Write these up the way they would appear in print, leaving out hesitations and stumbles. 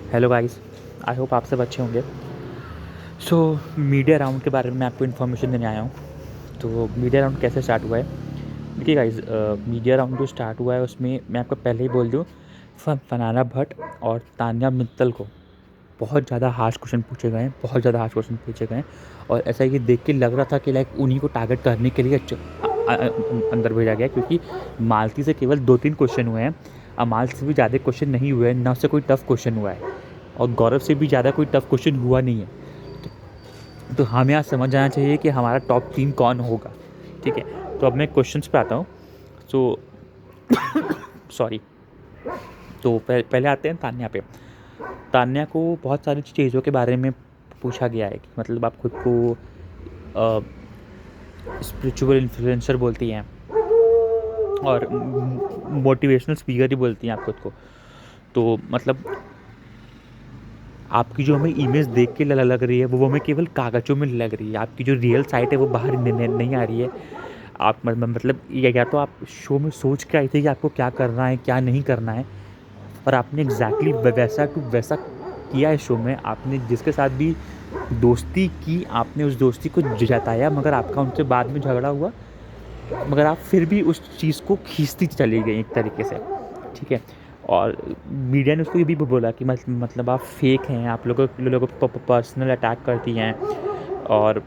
Hello guys, I hope आप सब अच्छे होंगे। सो मीडिया राउंड के बारे में मैं आपको इन्फॉर्मेशन देने आया हूँ। तो मीडिया राउंड कैसे स्टार्ट हुआ है? देखिए गाइस, मीडिया राउंड जो स्टार्ट हुआ है उसमें मैं आपको पहले ही बोल दूँ, फरहाना भट्ट और तान्या मित्तल को बहुत ज़्यादा हार्श क्वेश्चन पूछे गए हैं, बहुत ज़्यादा हार्श क्वेश्चन पूछे गए हैं। और ऐसा ये देख के लग रहा था कि लाइक उन्हीं को टारगेट करने के लिए अंदर भेजा गया, क्योंकि मालती से केवल 2-3 क्वेश्चन हुए हैं। अमाल से भी ज़्यादा क्वेश्चन नहीं हुए हैं, ना उससे कोई टफ क्वेश्चन हुआ है, और गौरव से भी ज़्यादा कोई टफ क्वेश्चन हुआ नहीं है। तो हमें आज समझ जाना चाहिए कि हमारा टॉप 3 कौन होगा। ठीक है, तो अब मैं क्वेश्चंस पे आता हूँ। So sorry. तो पहले आते हैं तान्या पे। तान्या को बहुत सारी चीज़ों के बारे में पूछा गया है कि मतलब आप खुद को स्पिरिचुअल इन्फ्लुएंसर बोलती हैं और मोटिवेशनल स्पीकर ही बोलती हैं आप खुद को। तो मतलब आपकी जो हमें इमेज देख के लग रही है वो हमें केवल कागज़ों में लग रही है। आपकी जो रियल साइट है वो बाहर नहीं आ रही है। आप मतलब या तो आप शो में सोच के आई थी कि आपको क्या करना है क्या नहीं करना है, और आपने एग्जैक्टली वैसा टू वैसा किया है शो में। आपने जिसके साथ भी दोस्ती की, आपने उस दोस्ती को जताया, मगर आपका उनसे बाद में झगड़ा हुआ, मगर आप फिर भी उस चीज़ को खींचती चली गई एक तरीके से। ठीक है, और मीडिया ने उसको ये भी बोला कि मतलब आप फेक हैं, आप लोगों को पर्सनल अटैक करती हैं। और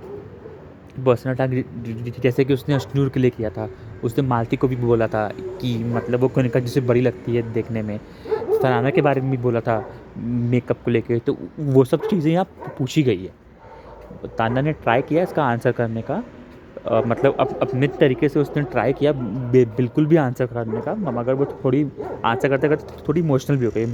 पर्सनल अटैक जैसे कि उसने अश्नूर के लिए किया था, उसने मालती को भी बोला था कि मतलब वो कनिका जिसे बड़ी लगती है देखने में। फरहाना के बारे में भी बोला था मेकअप को लेके। तो वो सब चीज़ें यहाँ पूछी गई है। तान्या ने ट्राई किया इसका आंसर करने का, मतलब अपने तरीके से उसने ट्राई किया बिल्कुल भी आंसर करने का, मगर वो थोड़ी आंसर करते करते थोड़ी इमोशनल भी हो गई,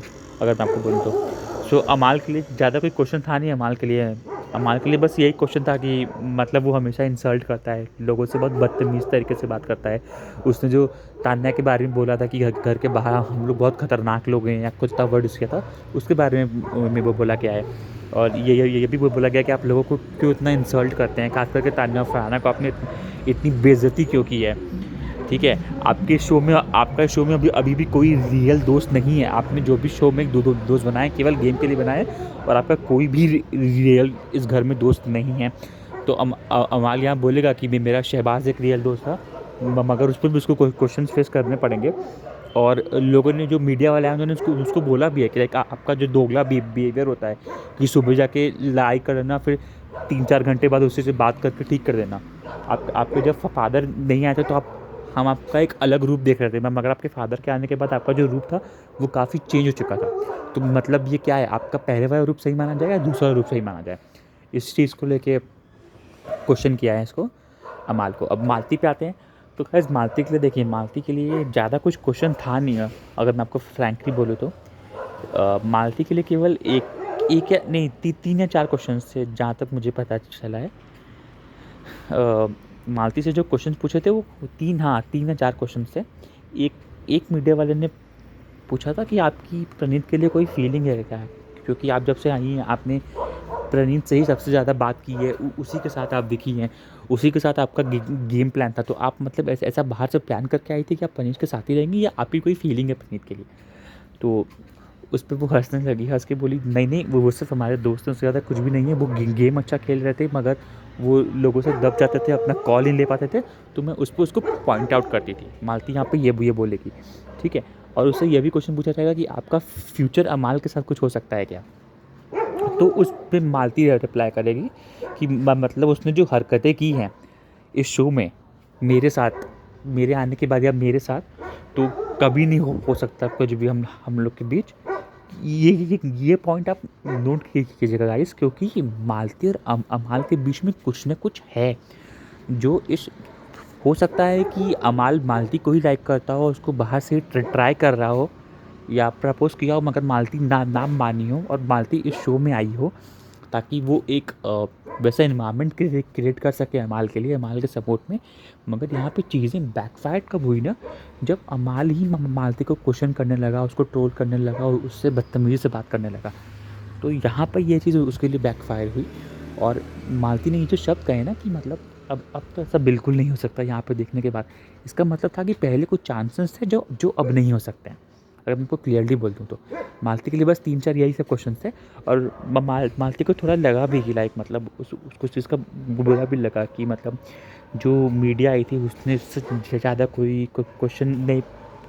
अगर मैं आपको बोलूँ तो। सो अमाल के लिए ज़्यादा कोई क्वेश्चन था नहीं। अमाल के लिए बस यही क्वेश्चन था कि मतलब वो हमेशा इंसल्ट करता है लोगों से, बहुत बदतमीज़ तरीके से बात करता है। उसने जो तान्या के बारे में बोला था कि घर के बाहर हम लोग बहुत खतरनाक लोग हैं, या कुछ था वर्ड उसके था, उसके बारे में वो बोला गया है। और ये भी बोला गया कि आप लोगों को क्यों इतना इंसल्ट करते हैं, खास करके तान्या और फरहाना को आपने इतनी बेइज्जती क्यों की है। ठीक है, आपका शो में अभी अभी भी कोई रियल दोस्त नहीं है। आपने जो भी शो में दो दोस्त बनाए केवल गेम के लिए बनाए, और आपका कोई भी रियल इस घर में दोस्त नहीं है। तो अमाल यहाँ बोलेगा कि मेरा शहबाज एक रियल दोस्त था, मगर उस पर भी उसको क्वेश्चन फेस करने पड़ेंगे। और लोगों ने, जो मीडिया वाले हैं, उन्होंने उसको बोला भी है कि लाइक आपका जो दोगला बिहेवियर होता है कि सुबह जाके लाइक कर देना, फिर 3-4 घंटे बाद उसी से बात करके ठीक कर देना। आपके जब फादर नहीं आए थे तो हम आपका एक अलग रूप देख रहे थे, मगर आपके फादर के आने के बाद आपका जो रूप था वो काफ़ी चेंज हो चुका था। तो मतलब ये क्या है, आपका पहले वाला रूप सही माना जाए या दूसरा रूप सही माना जाए? इस चीज़ को लेके क्वेश्चन किया है इसको, अमाल को। अब मालती पे आते हैं। तो खैर मालती के लिए देखिए, मालती के लिए ज़्यादा कुछ क्वेश्चन था नहीं है, अगर मैं आपको फ्रैंकली बोलूँ तो। मालती के लिए केवल एक या नहीं 3 या 4 क्वेश्चन थे जहाँ तक मुझे पता चला है। मालती से जो क्वेश्चन पूछे थे वो 3 या 4 क्वेश्चन थे। एक एक मीडिया वाले ने पूछा था कि आपकी प्रणीत के लिए कोई फीलिंग है क्या? क्योंकि आप जब से आई हैं आपने प्रणीत से ही सबसे ज़्यादा बात की है, उसी के साथ आप दिखी हैं, उसी के साथ आपका गेम प्लान था। तो आप मतलब ऐसा बाहर से प्लान करके आई थी कि आप प्रणीत के साथ ही रहेंगी, या आपकी कोई फीलिंग है प्रणीत के लिए? तो उस पे वो हँसने लगी, हँस के बोली नहीं नहीं, वो सिर्फ हमारे दोस्तों से ज़्यादा कुछ भी नहीं है। वो गेम अच्छा खेल रहे थे, मगर वो लोगों से दब जाते थे, अपना कॉल नहीं ले पाते थे, तो मैं उस पर उसको पॉइंट आउट करती थी। मालती यहाँ पे ये बोलेगी। ठीक है, और उससे ये भी क्वेश्चन पूछा जाएगा कि आपका फ्यूचर अमाल के साथ कुछ हो सकता है क्या? तो उस पे मालती रिप्लाई करेगी कि मतलब उसने जो हरकतें की हैं इस शो में मेरे साथ, मेरे आने के बाद या मेरे साथ, तो कभी नहीं हो सकता कुछ भी हम लोग के बीच। ये पॉइंट आप नोट कीजिएगा गाइस, क्योंकि मालती और अमाल के बीच में कुछ ना कुछ है। जो इस हो सकता है कि अमाल मालती को ही लाइक करता हो, उसको बाहर से ट्राई कर रहा हो, या प्रपोज किया हो, मगर मालती नाम मानी हो और मालती इस शो में आई हो ताकि वो एक वैसा इन्वायरमेंट क्रिएट कर सके अमाल के लिए, अमाल के सपोर्ट में। मगर यहाँ पे चीज़ें बैकफायर कब हुई ना, जब अमाल ही मालती को क्वेश्चन करने लगा, उसको ट्रोल करने लगा और उससे बदतमीज़ी से बात करने लगा। तो यहाँ पर ये चीज़ उसके लिए बैकफायर हुई। और मालती ने ये जो शब्द कहे ना कि मतलब अब तो ऐसा बिल्कुल नहीं हो सकता यहाँ पे देखने के बाद, इसका मतलब था कि पहले कुछ चांसेस थे जो जो अब नहीं हो सकते हैं। अगर मैं आपको क्लियरली बोल दूँ तो। मालती के लिए बस 3-4 यही सब क्वेश्चन थे और मालती को थोड़ा लगा भी कि लाइक मतलब उसको इस चीज़ का बुरा भी लगा कि मतलब जो मीडिया आई थी उसने उससे ज़्यादा कोई क्वेश्चन नहीं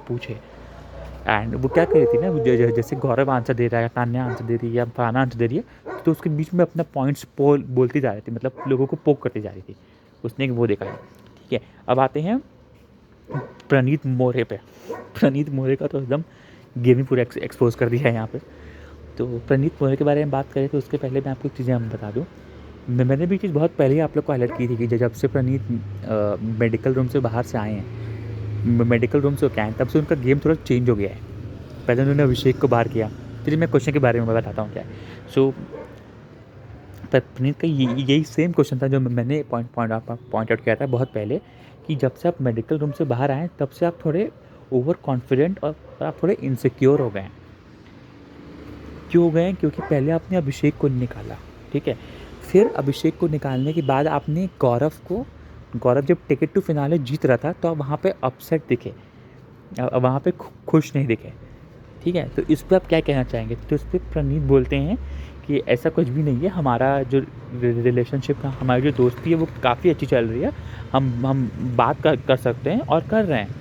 पूछे। एंड वो क्या कर रही थी ना, जैसे गौरव आंसर दे रहा है, तान्या आंसर दे रही है या फरहाना आंसर दे रही है, तो उसके बीच में अपना पॉइंट्स बोलती जा रही थी, मतलब लोगों को पोक करती जा रही थी। उसने एक वो देखा है। ठीक है, अब आते हैं प्रणीत मोरे पे। प्रणीत मोरे का तो एकदम गेम ही पूरा एक्सपोज कर दिया है यहाँ पे। तो प्रणीत मोरे के बारे में बात करें तो उसके पहले मैं आपको एक चीज़ें हम बता दूँ। मैंने भी चीज़ बहुत पहले ही आप लोग को हाईलाइट की थी कि जब से प्रणीत मेडिकल रूम से बाहर से आए हैं, मेडिकल रूम से क्या है, तब से उनका गेम थोड़ा चेंज हो गया है। पहले उन्होंने अभिषेक को बाहर किया, फिर मैं क्वेश्चन के बारे में बताता हूँ क्या है। सो प्रणीत का यही सेम क्वेश्चन था जो मैंने पॉइंट आउट किया था बहुत पहले, कि जब से आप मेडिकल रूम से बाहर आए तब से आप थोड़े ओवर कॉन्फिडेंट और आप थोड़े इनसिक्योर हो गए हैं। क्यों हो गए हैं? क्योंकि पहले आपने अभिषेक को निकाला, ठीक है, फिर अभिषेक को निकालने के बाद आपने गौरव जब टिकट टू फिनाले जीत रहा था तो आप वहाँ पे अपसेट दिखे, वहाँ पे खुश नहीं दिखे। ठीक है, तो इस पर आप क्या कहना चाहेंगे? तो इस पर प्रणीत बोलते हैं कि ऐसा कुछ भी नहीं है, हमारा जो रिलेशनशिप है, हमारी जो दोस्ती है वो काफ़ी अच्छी चल रही है, हम बात कर सकते हैं और कर रहे हैं,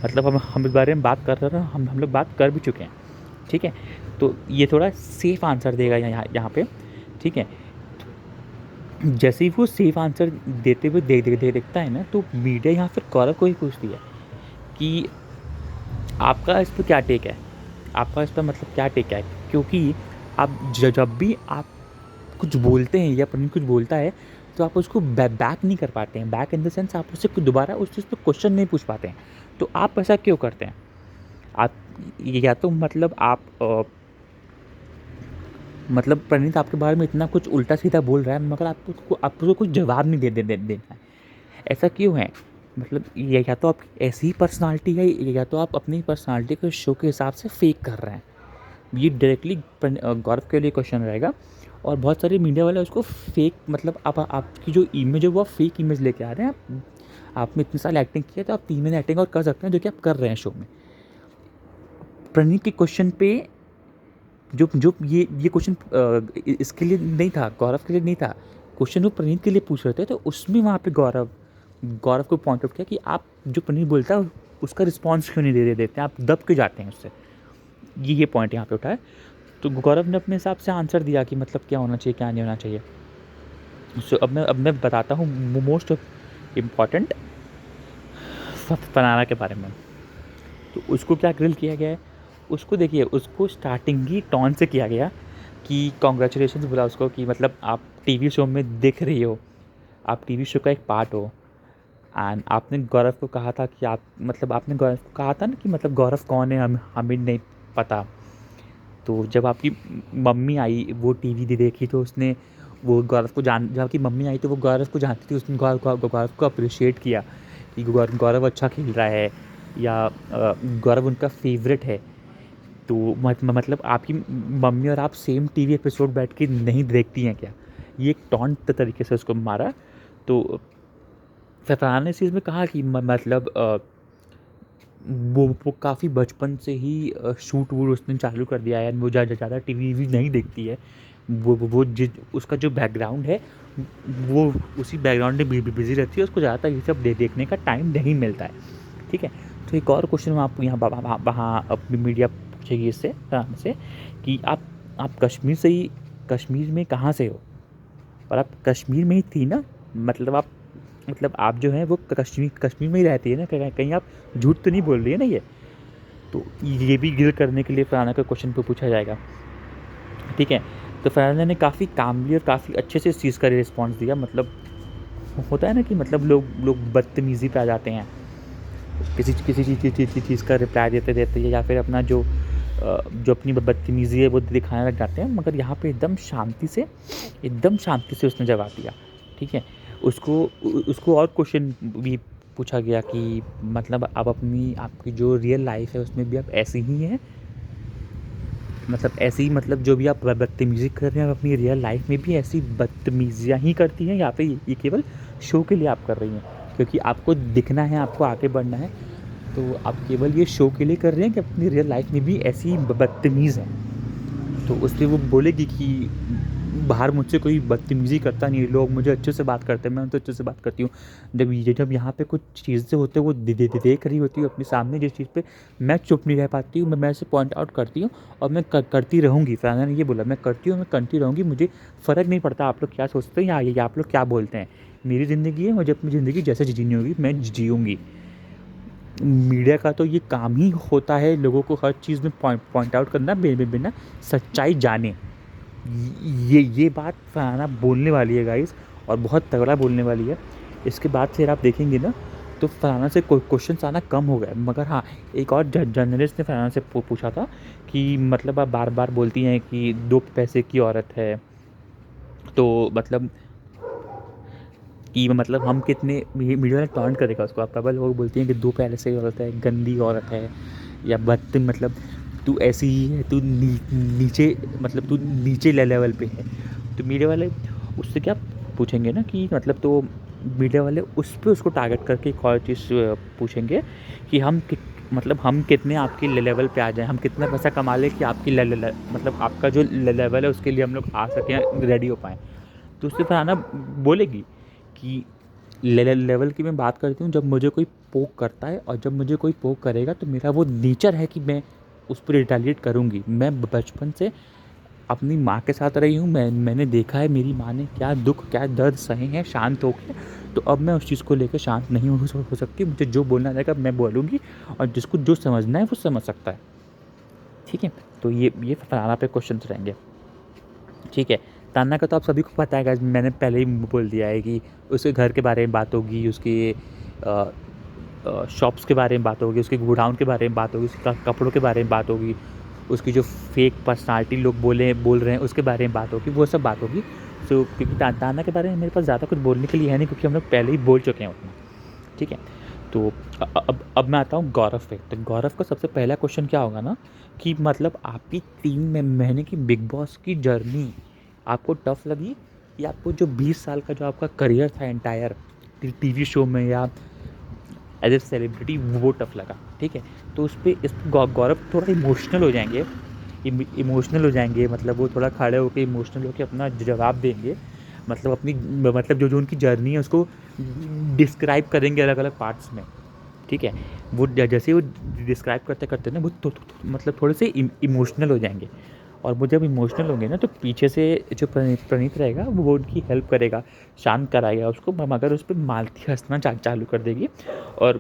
मतलब हम इस बारे में बात कर रहे हैं, हम लोग बात कर भी चुके हैं। ठीक है, तो ये थोड़ा सेफ आंसर देगा यहाँ पे। ठीक है, जैसे ही वो सेफ आंसर देते हुए देखता है ना, तो मीडिया यहाँ फिर गौरव को ही पूछती है कि आपका इस पर क्या टेक है, आपका इस पर मतलब क्या टेक है, क्योंकि आप जब भी आप कुछ बोलते हैं या प्रणीत कुछ बोलता है तो आप उसको बैक नहीं कर पाते हैं, बैक इन द सेंस आप उससे दोबारा उस चीज़ पर क्वेश्चन नहीं पूछ पाते हैं। तो आप ऐसा क्यों करते हैं? आप या तो मतलब आप मतलब प्रणीत आपके बारे में इतना कुछ उल्टा सीधा बोल रहा है, मगर आपको कुछ जवाब नहीं देना है। ऐसा क्यों है? मतलब या तो आपकी ऐसी ही पर्सनालिटी है या तो आप अपनी पर्सनालिटी को शो के हिसाब से फेक कर रहे हैं। ये डायरेक्टली गौरव के लिए क्वेश्चन रहेगा। और बहुत सारे मीडिया वाले उसको फेक, मतलब आप आपकी जो इमेज है वो आप फेक इमेज लेके आ रहे हैं। आपने इतने साल एक्टिंग किया तो आप 3 महीने एक्टिंग और कर सकते हैं, जो कि आप कर रहे हैं शो में। प्रणीत के क्वेश्चन पे जो जो ये क्वेश्चन इसके लिए नहीं था, गौरव के लिए नहीं था, क्वेश्चन वो प्रणीत के लिए पूछ रहे थे। तो उसमें वहाँ पे गौरव को पॉइंट आउट किया कि आप जो प्रणीत बोलता है उसका रिस्पॉन्स क्यों नहीं दे देते हैं, आप दब के जाते हैं उससे। ये पॉइंट यहाँ पे उठाया। तो गौरव ने अपने हिसाब से आंसर दिया कि मतलब क्या होना चाहिए, क्या नहीं होना चाहिए। सो अब मैं बताता हूँ मोस्ट इम्पॉर्टेंट फरहाना के बारे में। तो उसको क्या ग्रिल किया गया है? उसको देखिए, उसको स्टार्टिंग ही टॉन से किया गया कि कॉन्ग्रेचुलेशन बोला उसको कि मतलब आप टीवी शो में दिख रही हो, आप टीवी शो का एक पार्ट हो। एंड आपने गौरव को कहा था कि आपने गौरव को कहा था ना कि मतलब गौरव कौन है, हमें नहीं पता। तो जब आपकी मम्मी आई वो टीवी देखी तो उसने वो गौरव को जब आपकी मम्मी आई तो वो गौरव को जानती थी, उसने गौरव को अप्रिशिएट किया कि गौरव अच्छा खेल रहा है या गौरव उनका फेवरेट है। तो मतलब आपकी मम्मी और आप सेम टीवी एपिसोड बैठ के नहीं देखती हैं क्या? ये एक टॉन्ट तरीके से उसको मारा। तो फरहाना ने इस चीज़ में कहा कि मतलब वो काफ़ी बचपन से ही शूट वूट उसने चालू कर दिया है, वो ज़्यादा टीवी नहीं देखती है। वो उसका जो बैकग्राउंड है वो उसी बैकग्राउंड में बिज़ी रहती है, उसको ज़्यादातर ये सब देखने का टाइम नहीं मिलता है। ठीक है, तो एक और क्वेश्चन मैं आपको यहाँ वहाँ अपनी मीडिया पूछेगी इससे फरहाना से कि आप कश्मीर में कहाँ से हो? और आप कश्मीर में ही थी ना, मतलब आप जो हैं वो कश्मीर में ही रहती है ना, कहीं आप झूठ तो नहीं बोल रही है ना ये? तो ये भी ग्रिल करने के लिए फरहाना का क्वेश्चन पे पूछा जाएगा। ठीक है, तो फरहाना ने काफ़ी कामली और काफ़ी अच्छे से इस चीज़ का रिस्पॉन्स दिया। मतलब होता है ना कि मतलब लोग बदतमीज़ी पे आ जाते हैं, किसी चीज़ का रिप्लाई देते या फिर अपना जो अपनी बदतमीज़ी है वो दिखाने लग जाते हैं। मगर यहाँ पे एकदम शांति से उसने जवाब दिया। ठीक है, उसको और क्वेश्चन भी पूछा गया कि मतलब आप आपकी जो रियल लाइफ है उसमें भी आप ऐसी ही हैं, मतलब ऐसी ही, मतलब जो भी आप बदतमीज़ी कर रहे हैं आप अपनी रियल लाइफ में भी ऐसी बदतमीज़ियाँ ही करती हैं, या फिर ये केवल शो के लिए आप कर रही हैं क्योंकि आपको दिखना है, आपको आगे बढ़ना है? तो आप केवल ये शो के लिए कर रहे हैं कि अपनी रियल लाइफ में भी ऐसी ही बदतमीज़ हैं? तो उस पे वो बोलेगी कि बाहर मुझसे कोई बदतमीज़ी करता नहीं है, लोग मुझे अच्छे से बात करते हैं, मैं उनसे अच्छे से बात करती हूँ। जब यहाँ पे कुछ चीज़ें होते हैं वो देख रही होती है अपने सामने, जिस चीज़ पे मैं चुप नहीं रह पाती हूँ, मैं ऐसे पॉइंट आउट करती हूँ और मैं करती रहूँगी। फरहाना ने ये बोला, मैं करती हूँ, मैं करती रहूँगी, मुझे फ़र्क नहीं पड़ता आप लोग क्या सोचते हैं या ये आप लोग क्या बोलते हैं। मेरी ज़िंदगी है, मुझे अपनी ज़िंदगी जैसे जीनी होगी मैं जीऊँगी। मीडिया का तो ये काम ही होता है लोगों को हर चीज़ में पॉइंट आउट करना बिना सच्चाई जाने। ये बात फरहाना बोलने वाली है गाइस, और बहुत तगड़ा बोलने वाली है। इसके बाद फिर आप देखेंगे ना तो फरहाना से क्वेश्चंस आना कम हो गया। मगर हाँ, एक और जर्नलिस्ट ने फरहाना से पूछा था कि मतलब आप बार बार बोलती हैं कि 2 पैसे की औरत है, तो मतलब कि मतलब हम कितने मीडिया वाला टॉन्ट करेगा उसको। आप कब लोग बोलती हैं कि 2 पैसे की औरत है, गंदी औरत है, या मतलब तू ऐसी ही है, तू नीचे मतलब तू नीचे लेवल पे है। तो मीडिया वाले उससे क्या पूछेंगे ना कि मतलब, तो मीडिया वाले उस पे उसको टारगेट करके एक और चीज़ पूछेंगे कि मतलब हम कितने आपके लेवल पे आ जाएँ, हम कितना पैसा कमा लें कि आपकी मतलब आपका जो लेवल है उसके लिए हम लोग आ सकें, रेडी हो पाएँ। तो उससे फरहाना बोलेगी कि लेवल की मैं बात करती हूँ जब मुझे कोई पोक करता है, और जब मुझे कोई पोक करेगा तो मेरा वो नेचर है कि मैं उस पर रिटेलिएट करूँगी। मैं बचपन से अपनी माँ के साथ रही हूँ, मैंने देखा है मेरी माँ ने क्या दुख क्या दर्द सहे हैं शांत होकर। तो अब मैं उस चीज़ को लेकर शांत नहीं हो सकती। मुझे जो बोलना रहेगा मैं बोलूँगी, और जिसको जो समझना है वो समझ सकता है। ठीक है, तो ये फरहाना पे क्वेश्चन रहेंगे। ठीक है, तान्या का तो आप सभी को पता है गाइस, मैंने पहले ही बोल दिया है कि उसके घर के बारे में बात होगी, उसके शॉप्स के बारे में बात होगी, उसके गोडाउन के बारे में बात होगी, उसके कपड़ों के बारे में बात होगी, उसकी जो फेक पर्सनालिटी लोग बोल रहे हैं उसके बारे में बात होगी, वो सब बात होगी। सो क्योंकि तान्या के बारे में मेरे पास ज़्यादा कुछ बोलने के लिए है नहीं, क्योंकि हम लोग पहले ही बोल चुके हैं उतना। ठीक है, तो अब मैं आता हूँ गौरव पे। तो गौरव का सबसे पहला क्वेश्चन क्या होगा ना कि मतलब आपकी 3 महीने की बिग बॉस की जर्नी आपको टफ लगी, या आपको जो 20 साल का जो आपका करियर था एंटायर टीवी शो में या एज ए सेलिब्रिटी, वो टफ लगा। ठीक है, तो इस पे गौरव थोड़ा इमोशनल हो जाएंगे। इमोशनल हो जाएंगे, मतलब वो थोड़ा खड़े होकर इमोशनल होकर अपना जवाब देंगे। मतलब अपनी मतलब जो जो उनकी जर्नी है उसको डिस्क्राइब करेंगे अलग अलग पार्ट्स में। ठीक है, वो जैसे वो डिस्क्राइब करते करते ना वो मतलब थोड़े से इमोशनल हो जाएंगे। और वो जब इमोशनल होंगे ना तो पीछे से जो प्रणीत रहेगा वो उनकी हेल्प करेगा, शांत कराएगा उसको, मगर उस पर मालती हंसना चालू कर देगी और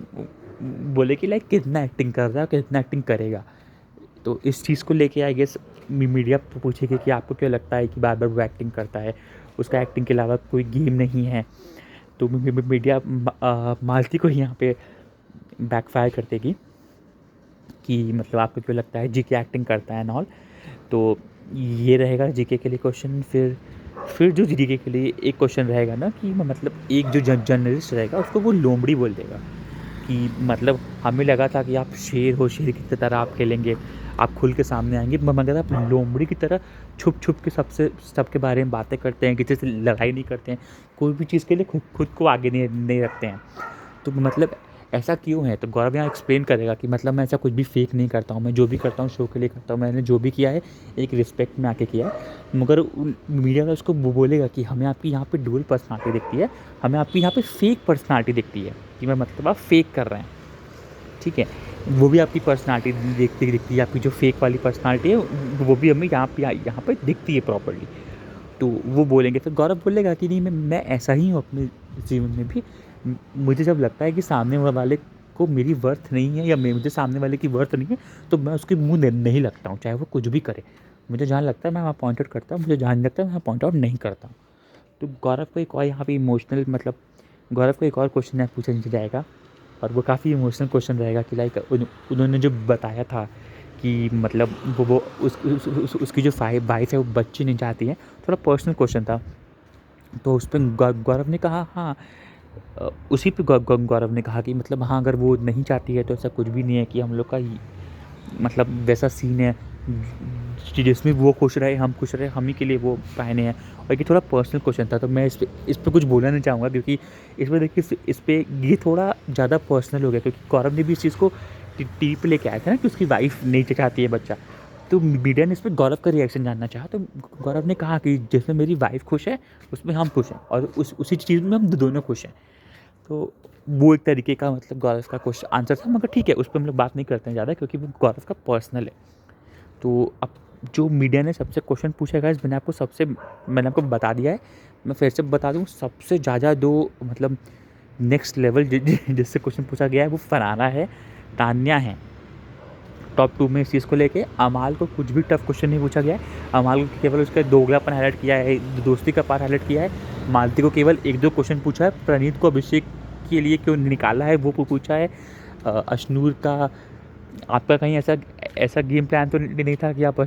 बोलेगी लाइक कितना एक्टिंग कर रहा है, कितना एक्टिंग करेगा। तो इस चीज़ को लेके आई गेस मीडिया पूछेगी कि आपको क्या लगता है कि बार बार वो एक्टिंग करता है, उसका एक्टिंग के अलावा कोई गेम नहीं है। तो मीडिया मालती को यहाँ पे बैकफायर कर देगी कि मतलब आपको क्यों लगता है जीके एक्टिंग करता है एंड ऑल। तो ये रहेगा जीके के लिए क्वेश्चन। फिर जो जीके के लिए एक क्वेश्चन रहेगा ना कि मतलब एक जो जर्नलिस्ट रहेगा उसको वो लोमड़ी बोल देगा कि मतलब हमें लगा था कि आप शेर हो, शेर की तरह आप खेलेंगे, आप खुल के सामने आएंगे, मगर आप लोमड़ी की तरह छुप छुप के सबके बारे में बातें करते हैं, किसी से लड़ाई नहीं करते हैं, कोई भी चीज़ के लिए खुद को आगे नहीं रखते हैं। तो मतलब ऐसा क्यों है? तो गौरव यहाँ एक्सप्लेन करेगा कि मतलब मैं ऐसा कुछ भी फेक नहीं करता हूँ, मैं जो भी करता हूँ शो के लिए करता हूँ, मैंने जो भी किया है एक रिस्पेक्ट में आके किया है। मगर मीडिया वाला उसको बोलेगा कि हमें आपकी यहाँ पे डुअल पर्सनालिटी दिखती है, हमें आपकी यहाँ पे फेक पर्सनालिटी दिखती है, कि मैं मतलब आप फेक कर रहे हैं। ठीक है, वो भी आपकी पर्सनालिटी दिखती है, आपकी जो फेक वाली पर्सनालिटी है वो भी हमें यहाँ पे दिखती है प्रॉपर्ली। तो वो बोलेंगे, फिर गौरव बोलेगा कि नहीं, मैं ऐसा ही हूँ अपने जीवन में भी। मुझे जब लगता है कि सामने वाले को मेरी वर्थ नहीं है या मुझे सामने वाले की वर्थ नहीं है, तो मैं उसके मुंह नहीं लगता हूँ, चाहे वो कुछ भी करे। मुझे जहाँ लगता है मैं वहाँ पॉइंट आउट करता हूँ, मुझे जहाँ नहीं लगता है मैं वहाँ पॉइंट आउट नहीं करता हूँ। तो गौरव को एक और यहाँ पे इमोशनल मतलब गौरव को एक और क्वेश्चन यहाँ पूछा जाएगा, और वो काफ़ी इमोशनल क्वेश्चन रहेगा कि लाइक उन्होंने जो बताया था कि मतलब वो उसकी जो वाइफ है वो बच्ची नहीं चाहती है, थोड़ा पर्सनल क्वेश्चन था। तो उस पर गौरव ने कहा हाँ, उसी पे गौरव ने कहा कि मतलब हाँ, अगर वो नहीं चाहती है तो ऐसा कुछ भी नहीं है कि हम लोग का मतलब वैसा सीन है जिसमें वो खुश रहे, हम खुश रहे, हम ही के लिए वो पहने हैं। और ये थोड़ा पर्सनल क्वेश्चन था, तो मैं इस पे कुछ बोलना नहीं चाहूँगा, क्योंकि इसमें देखिए इस पे ये थोड़ा ज़्यादा पर्सनल हो गया, क्योंकि गौरव ने भी इस चीज़ को टी पे लेके आया था ना कि उसकी वाइफ़ नहीं चाहती है बच्चा। तो मीडिया ने इस पे गौरव का रिएक्शन जानना चाहा, तो गौरव ने कहा कि जिसमें मेरी वाइफ़ खुश है, उसमें हम खुश हैं, और उसी चीज़ में हम दोनों खुश हैं। तो वो एक तरीके का मतलब गौरव का आंसर था, मगर ठीक है, उस पे हम लोग बात नहीं करते हैं ज़्यादा, क्योंकि वो गौरव का पर्सनल है। तो अब जो मीडिया ने सबसे क्वेश्चन पूछा है गाइस, मैंने आपको बता दिया है। मैं फिर से बता दूँ, सबसे ज़्यादा 2 मतलब नेक्स्ट लेवल जिससे क्वेश्चन पूछा गया है, वो फरहाना है, तान्या है। टॉप 2 में इस चीज़ को लेके अमाल को कुछ भी टफ क्वेश्चन नहीं पूछा गया है। अमाल को केवल उसका दोगलापन हाईलाइट किया है, दोस्ती का पार्ट हाईलाइट किया है। मालती को केवल 1-2 क्वेश्चन पूछा है। प्रणीत को अभिषेक के लिए क्यों निकाला है, वो पूछा है। अशनूर का आपका कहीं ऐसा ऐसा गेम प्लान तो नहीं था कि आप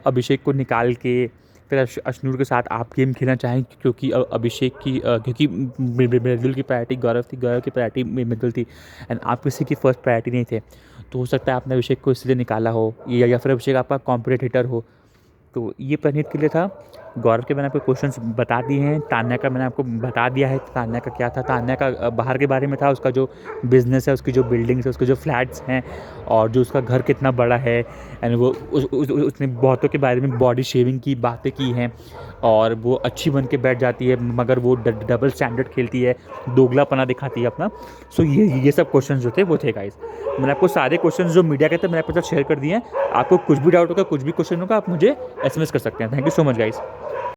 अभिषेक को निकाल के फिर अशनूर के साथ आप गेम खेलना चाहें, क्योंकि अभिषेक की क्योंकि मृदुल की प्रायोरिटी गौरव थी, गौरव की प्रायोरिटी मृदुल थी, एंड आप किसी की फर्स्ट प्रायोरिटी नहीं थे। तो हो सकता है आपने अभिषेक को इसलिए निकाला हो, या फिर अभिषेक आपका कॉम्पिटिटर हो। तो ये प्रणीत के लिए था। गौरव के मैंने आपको क्वेश्चंस बता दिए हैं। तान्या का मैंने आपको बता दिया है, तान्या का क्या था। तान्या का बाहर के बारे में था, उसका जो बिज़नेस है, उसकी जो बिल्डिंग्स है, उसके जो फ्लैट्स हैं, और जो उसका घर कितना बड़ा है। एंड वो उसने बहुतों के बारे में बॉडी शेविंग की बातें की हैं, और वो अच्छी बन के बैठ जाती है, मगर वो डबल स्टैंडर्ड खेलती है, दोगलापना दिखाती है अपना। सो ये सब क्वेश्चन जो थे वो थे गाइस। मैंने आपको सारे क्वेश्चन जो मीडिया के थे मैंने आपके साथ शेयर कर दिए हैं। आपको कुछ भी डाउट होगा, कुछ भी क्वेश्चन होगा, आप मुझे SMS कर सकते हैं। Thank you so much guys.